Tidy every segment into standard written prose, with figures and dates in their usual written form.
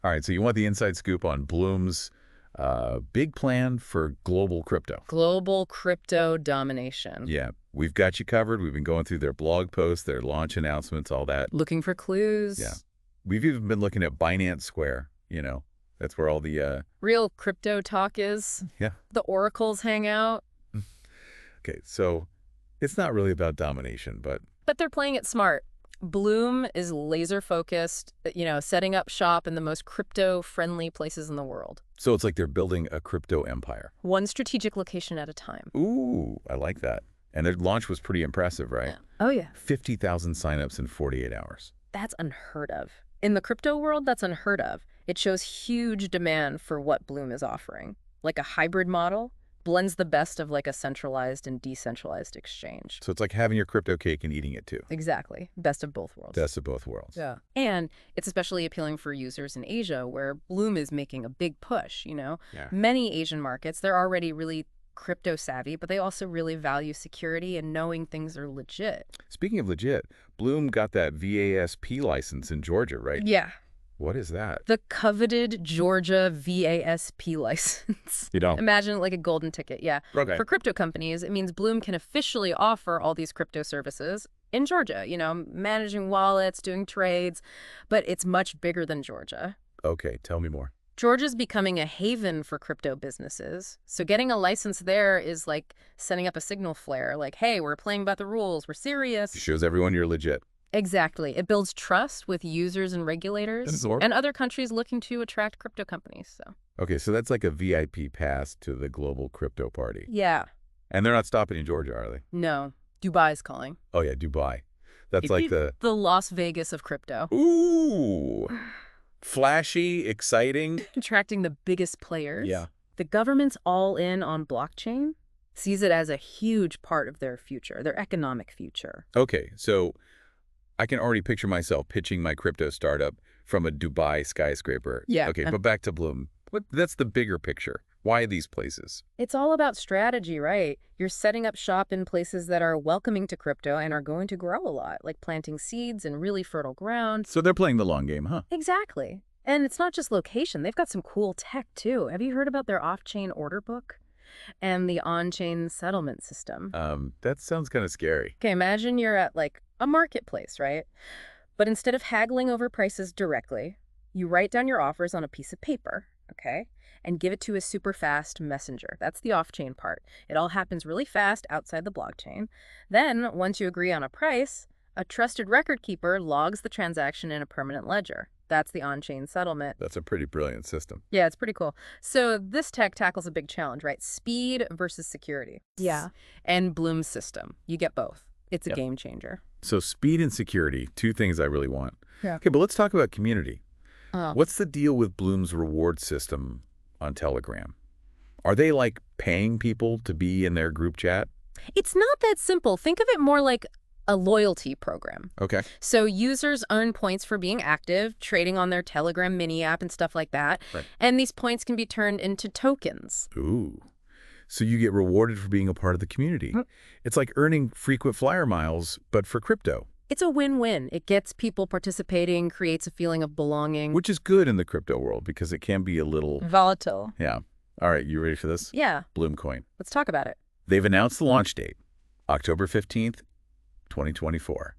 All right, so you want the inside scoop on Bloom's big plan for global crypto. Global crypto domination. Yeah, we've got you covered. We've been going through their blog posts, their launch announcements, all that. Looking for clues. Yeah. We've even been looking at Binance Square, That's where all the, Real crypto talk is. yeah. The oracles hang out. Okay, so it's not really about domination, but But they're playing it smart. Bloom is laser focused, setting up shop in the most crypto-friendly places in the world. so it's like they're building a crypto empire. One strategic location at a time. Ooh, I like that. And their launch was pretty impressive, right? Yeah. Oh, yeah. 50,000 signups in 48 hours. That's unheard of. In the crypto world, that's unheard of. It shows huge demand for what Bloom is offering. Like a hybrid model, blends the best of like a centralized and decentralized exchange. So it's like having your crypto cake and eating it too. Exactly. Best of both worlds. Best of both worlds. Yeah. And it's especially appealing for users in Asia, where Bloom is making a big push, Yeah. Many Asian markets, they're already really crypto savvy, but they also really value security and knowing things are legit. Speaking of legit, Bloom got that VASP license in Georgia, right? Yeah. What is that? The coveted Georgia VASP license. Imagine it like a golden ticket, yeah. Okay. For crypto companies, it means Bloom can officially offer all these crypto services in Georgia, managing wallets, doing trades, but it's much bigger than Georgia. Okay, tell me more. Georgia's becoming a haven for crypto businesses. So getting a license there is like setting up a signal flare, like, hey, we're playing by the rules, we're serious. Shows everyone you're legit. Exactly. It builds trust with users and regulators and other countries looking to attract crypto companies. Okay, so that's like a VIP pass to the global crypto party. Yeah. And they're not stopping in Georgia, are they? No. Dubai's calling. Oh, yeah, Dubai. That's like the Las Vegas of crypto. Ooh. Flashy, exciting. Attracting the biggest players. Yeah. The government's all in on blockchain, sees it as a huge part of their future, their economic future. Okay, so I can already picture myself pitching my crypto startup from a Dubai skyscraper. Yeah. Okay, but back to Bloom. That's the bigger picture. Why these places? It's all about strategy, right? You're setting up shop in places that are welcoming to crypto and are going to grow a lot, like planting seeds in really fertile ground. So they're playing the long game, huh? Exactly. And it's not just location. They've got some cool tech, too. Have you heard about their off-chain order book and the on-chain settlement system? That sounds kind of scary. Okay, imagine you're at, like, a marketplace, right? But instead of haggling over prices directly, you write down your offers on a piece of paper, okay? And give it to a super fast messenger. That's the off-chain part. It all happens really fast outside the blockchain. Then, once you agree on a price, a trusted record keeper logs the transaction in a permanent ledger. That's the on-chain settlement. That's a pretty brilliant system. Yeah, it's pretty cool. So this tech tackles a big challenge, right? Speed versus security. Yeah. And Bloom's system. You get both. It's a game changer. So speed and security, two things I really want. Yeah. Okay, but let's talk about community. What's the deal with Bloom's reward system on Telegram? Are they like paying people to be in their group chat? It's not that simple. Think of it more like a loyalty program. Okay. So users earn points for being active, trading on their Telegram mini app and stuff like that. Right. And these points can be turned into tokens. Ooh. So you get rewarded for being a part of the community. It's like earning frequent flyer miles, but for crypto. It's a win-win. It gets people participating, creates a feeling of belonging. Which is good in the crypto world because it can be a little volatile. Yeah. All right, you ready for this? Yeah. Bloom coin. Let's talk about it. They've announced the launch date, October 15th, 2024.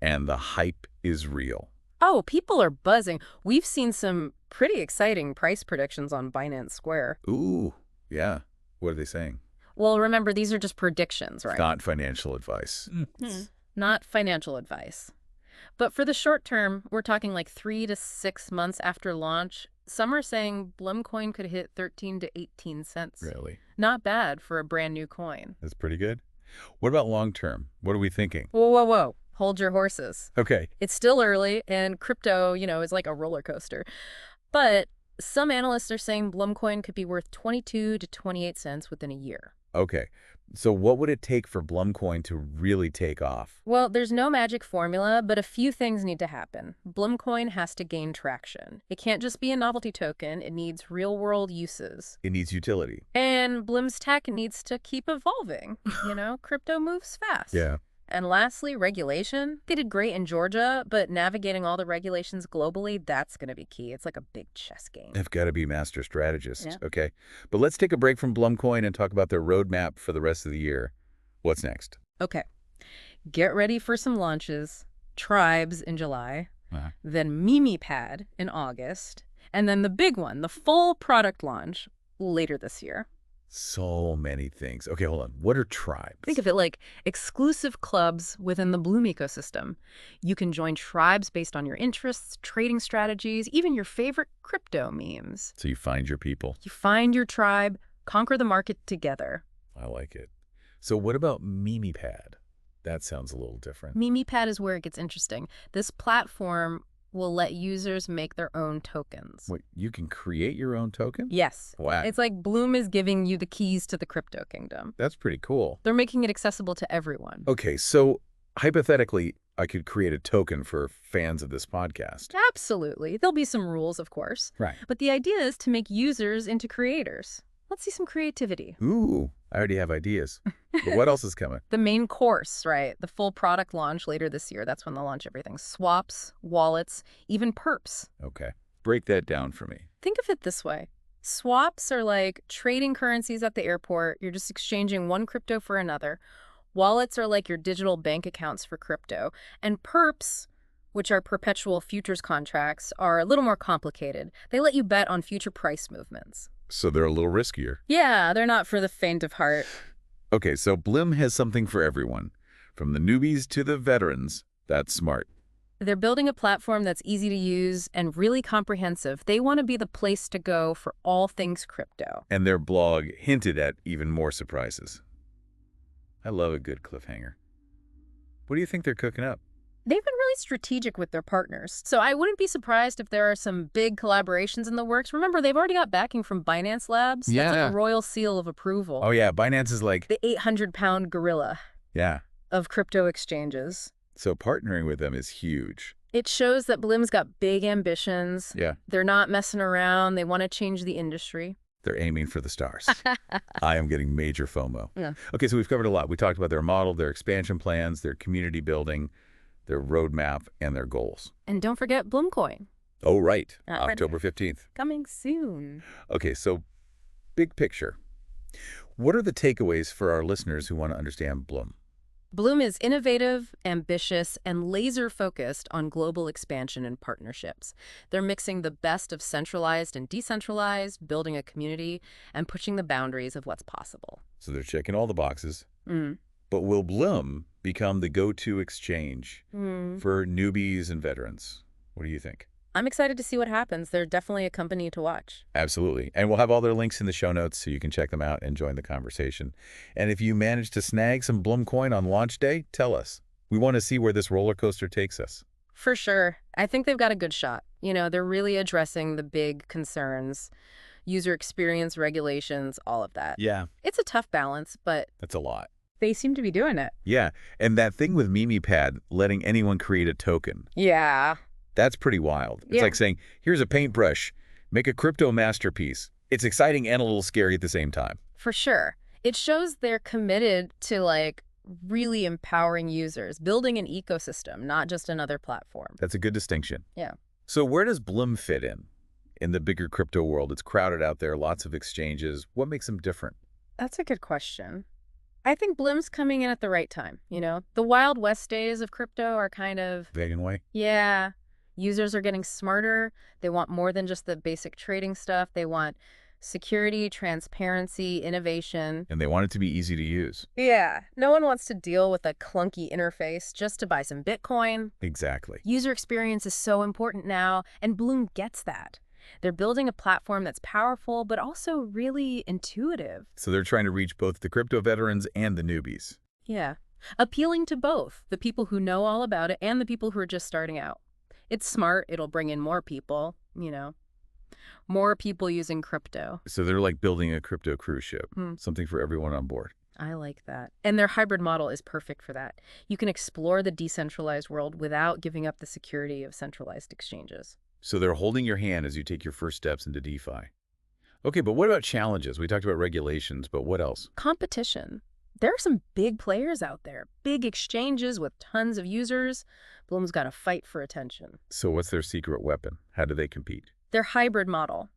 And the hype is real. Oh, people are buzzing. We've seen some pretty exciting price predictions on Binance Square. Ooh, yeah. What are they saying? Well, remember, these are just predictions, right? Not financial advice. Not financial advice. But for the short term, we're talking like 3 to 6 months after launch. Some are saying Blum coin could hit 13 to 18 cents. Really? Not bad for a brand new coin. That's pretty good. What about long term? What are we thinking? Whoa, whoa, whoa. Hold your horses. Okay. It's still early, and crypto, is like a roller coaster. But some analysts are saying Blum coin could be worth 22 to 28 cents within a year. Okay. So what would it take for Blum coin to really take off? Well, there's no magic formula, but a few things need to happen. Blum coin has to gain traction. It can't just be a novelty token. It needs real-world uses. It needs utility. And Blum's tech needs to keep evolving. Crypto moves fast. Yeah. And lastly, regulation. They did great in Georgia, but navigating all the regulations globally, that's going to be key. It's like a big chess game. They've got to be master strategists. Yeah. Okay. But let's take a break from Blumcoin and talk about their roadmap for the rest of the year. What's next? Okay. Get ready for some launches. Tribes in July, then MimiPad in August, and then the big one, the full product launch later this year. So many things. Okay, hold on. What are tribes? Think of it like exclusive clubs within the Bloom ecosystem. You can join tribes based on your interests, trading strategies, even your favorite crypto memes. So you find your people. You find your tribe, conquer the market together. I like it. So what about MimiPad? That sounds a little different. MimiPad is where it gets interesting. This platform will let users make their own tokens. Wait, you can create your own token? Yes. Wow. It's like Bloom is giving you the keys to the crypto kingdom. That's pretty cool. They're making it accessible to everyone. Okay, so hypothetically, I could create a token for fans of this podcast. Absolutely. There'll be some rules, of course. Right. But the idea is to make users into creators. Let's see some creativity. Ooh, I already have ideas. But what else is coming? The main course, right? The full product launch later this year. That's when they'll launch everything. Swaps, wallets, even perps. Okay. Break that down for me. Think of it this way. Swaps are like trading currencies at the airport. You're just exchanging one crypto for another. Wallets are like your digital bank accounts for crypto. And perps, which are perpetual futures contracts, are a little more complicated. They let you bet on future price movements. So they're a little riskier. Yeah, they're not for the faint of heart. Okay, so Blum has something for everyone. From the newbies to the veterans. That's smart. They're building a platform that's easy to use and really comprehensive. They want to be the place to go for all things crypto. And their blog hinted at even more surprises. I love a good cliffhanger. What do you think they're cooking up? They've been really strategic with their partners, so I wouldn't be surprised if there are some big collaborations in the works. Remember, they've already got backing from Binance Labs. Yeah. That's like a royal seal of approval. Oh, yeah. Binance is like... The 800-pound gorilla Yeah. of crypto exchanges. So partnering with them is huge. It shows that Blum's got big ambitions. Yeah. They're not messing around. They want to change the industry. They're aiming for the stars. I am getting major FOMO. Yeah. Okay, so we've covered a lot. We talked about their model, their expansion plans, their community building, their roadmap, and their goals. And don't forget Blumcoin. Oh, right. Right. October 15th. Coming soon. Okay, so big picture. What are the takeaways for our listeners who want to understand Blum? Blum is innovative, ambitious, and laser-focused on global expansion and partnerships. They're mixing the best of centralized and decentralized, building a community, and pushing the boundaries of what's possible. So they're checking all the boxes. Mm. But will Blum become the go-to exchange for newbies and veterans? What do you think? I'm excited to see what happens. They're definitely a company to watch. Absolutely. And we'll have all their links in the show notes so you can check them out and join the conversation. And if you manage to snag some Blum coin on launch day, tell us. We want to see where this roller coaster takes us. For sure. I think they've got a good shot. You know, they're really addressing the big concerns, user experience, regulations, all of that. Yeah. It's a tough balance, but That's a lot. they seem to be doing it. Yeah. And that thing with MimiPad, letting anyone create a token, Yeah. that's pretty wild. It's Yeah. like saying, here's a paintbrush, make a crypto masterpiece. It's exciting and a little scary at the same time. For sure. It shows they're committed to, like, really empowering users, building an ecosystem, not just another platform. That's a good distinction. Yeah. So where does Blum fit in the bigger crypto world? It's crowded out there, lots of exchanges. What makes them different? That's a good question. I think Blum's coming in at the right time, you know? The Wild West days of crypto are kind of... Fading away? Yeah. Users are getting smarter. They want more than just the basic trading stuff. They want security, transparency, innovation. And they want it to be easy to use. Yeah. No one wants to deal with a clunky interface just to buy some Bitcoin. Exactly. User experience is so important now, and Blum gets that. They're building a platform that's powerful, but also really intuitive. So they're trying to reach both the crypto veterans and the newbies. Yeah. Appealing to both, the people who know all about it and the people who are just starting out. It's smart. It'll bring in more people, you know, more people using crypto. So they're like building a crypto cruise ship, something for everyone on board. I like that. And their hybrid model is perfect for that. You can explore the decentralized world without giving up the security of centralized exchanges. So they're holding your hand as you take your first steps into DeFi. Okay, but what about challenges? We talked about regulations, but what else? Competition. There are some big players out there, big exchanges with tons of users. Bloom's got to fight for attention. So what's their secret weapon? How do they compete? Their hybrid model,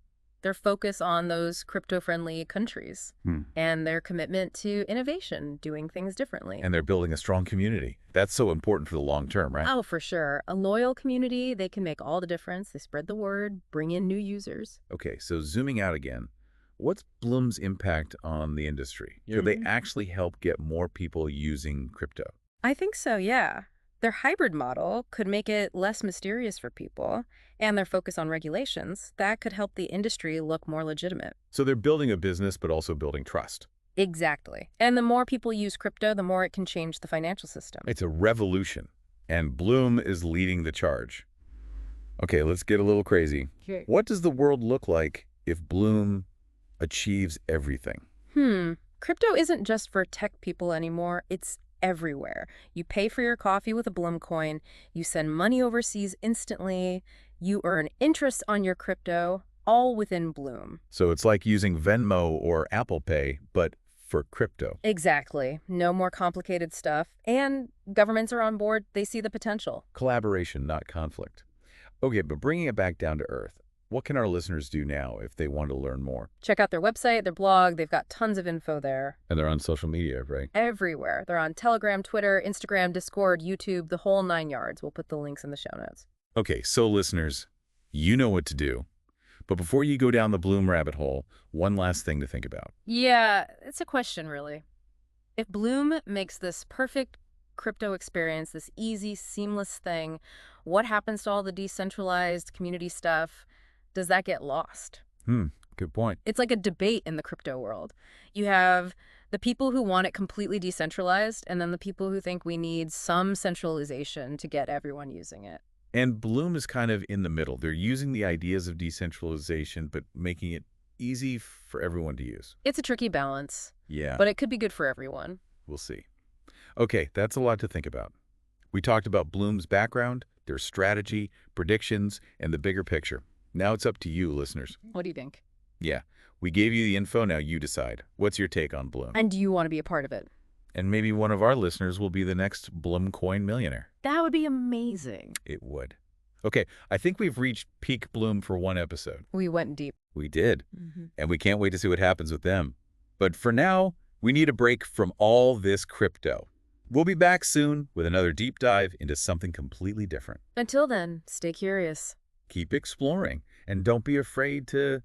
their focus on those crypto-friendly countries, and their commitment to innovation, doing things differently. And they're building a strong community. That's so important for the long term, right? Oh, for sure. A loyal community, they can make all the difference. They spread the word, bring in new users. Okay, so zooming out again, what's Bloom's impact on the industry? Could they actually help get more people using crypto? I think so, yeah. Their hybrid model could make it less mysterious for people, and their focus on regulations, that could help the industry look more legitimate. So they're building a business, but also building trust. Exactly. And the more people use crypto, the more it can change the financial system. It's a revolution, and Bloom is leading the charge. Okay, let's get a little crazy. Okay. What does the world look like if Bloom achieves everything? Crypto isn't just for tech people anymore. It's everywhere. You pay for your coffee with a Blum coin. You send money overseas instantly. You earn interest on your crypto, all within Bloom. So it's like using Venmo or Apple Pay, but for crypto. Exactly. No more complicated stuff. And governments are on board. They see the potential. Collaboration, not conflict. Okay, but bringing it back down to earth, what can our listeners do now if they want to learn more? Check out their website, their blog. They've got tons of info there. And they're on social media, right? Everywhere. They're on Telegram, Twitter, Instagram, Discord, YouTube, the whole 9 yards. We'll put the links in the show notes. Okay, so listeners, you know what to do. But before you go down the Bloom rabbit hole, one last thing to think about. Yeah, it's a question, really. If Bloom makes this perfect crypto experience, this easy, seamless thing, what happens to all the decentralized community stuff? Does that get lost? Good point. It's like a debate in the crypto world. You have the people who want it completely decentralized, and then the people who think we need some centralization to get everyone using it. And Bloom is kind of in the middle. They're using the ideas of decentralization, but making it easy for everyone to use. It's a tricky balance, Yeah, but it could be good for everyone. we'll see. Okay, that's a lot to think about. We talked about Bloom's background, their strategy, predictions, and the bigger picture. Now it's up to you, listeners. What do you think? Yeah, we gave you the info, now you decide. What's your take on Bloom? And do you want to be a part of it? And maybe one of our listeners will be the next Blum coin millionaire. That would be amazing. It would. Okay, I think we've reached peak Bloom for one episode. We went deep. We did. And we can't wait to see what happens with them. But for now, we need a break from all this crypto. We'll be back soon with another deep dive into something completely different. Until then, stay curious. Keep exploring, and don't be afraid to,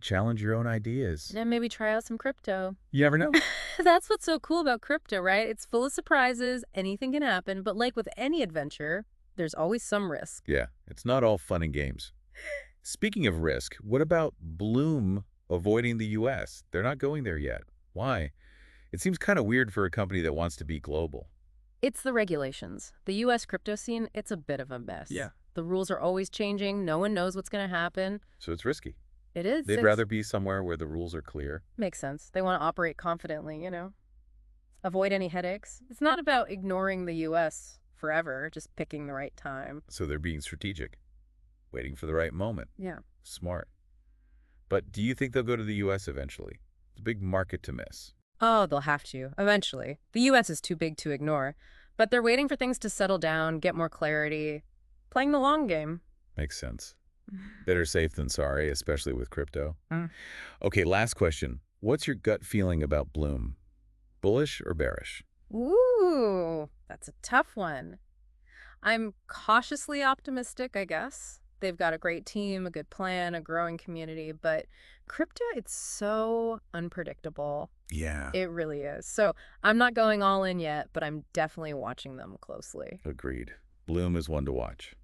challenge your own ideas. And maybe try out some crypto. You never know. That's what's so cool about crypto, right? It's full of surprises. Anything can happen. But like with any adventure, there's always some risk. Yeah, it's not all fun and games. Speaking of risk, what about Bloom avoiding the U.S.? They're not going there yet. Why? It seems kind of weird for a company that wants to be global. It's the regulations. The U.S. crypto scene, it's a bit of a mess. Yeah. The rules are always changing. No one knows what's going to happen. So it's risky. It is. They'd rather be somewhere where the rules are clear. Makes sense. They want to operate confidently, Avoid any headaches. It's not about ignoring the U.S. forever, just picking the right time. So they're being strategic, waiting for the right moment. Yeah. Smart. But do you think they'll go to the U.S. eventually? It's a big market to miss. Oh, they'll have to, eventually. The U.S. is too big to ignore. But they're waiting for things to settle down, get more clarity, playing the long game. Makes sense. Better safe than sorry, especially with crypto. Okay, last question. What's your gut feeling about Bloom? Bullish or bearish? Ooh, that's a tough one. I'm cautiously optimistic, I guess. They've got a great team, a good plan, a growing community, but crypto, it's so unpredictable. Yeah. It really is. So I'm not going all in yet, but I'm definitely watching them closely. Agreed. Bloom is one to watch.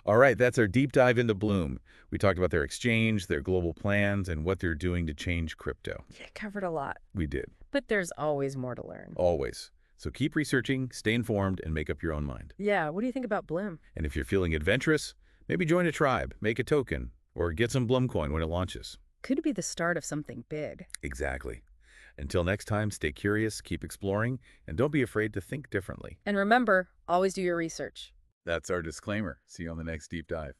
All right, that's our deep dive into Bloom. We talked about their exchange, their global plans, and what they're doing to change crypto. Yeah, covered a lot. We did. But there's always more to learn. Always. So keep researching, stay informed, and make up your own mind. Yeah, what do you think about Blum? And if you're feeling adventurous, maybe join a tribe, make a token, or get some Blum coin when it launches. Could be the start of something big. Exactly. Until next time, stay curious, keep exploring, and don't be afraid to think differently. And remember, always do your research. That's our disclaimer. See you on the next deep dive.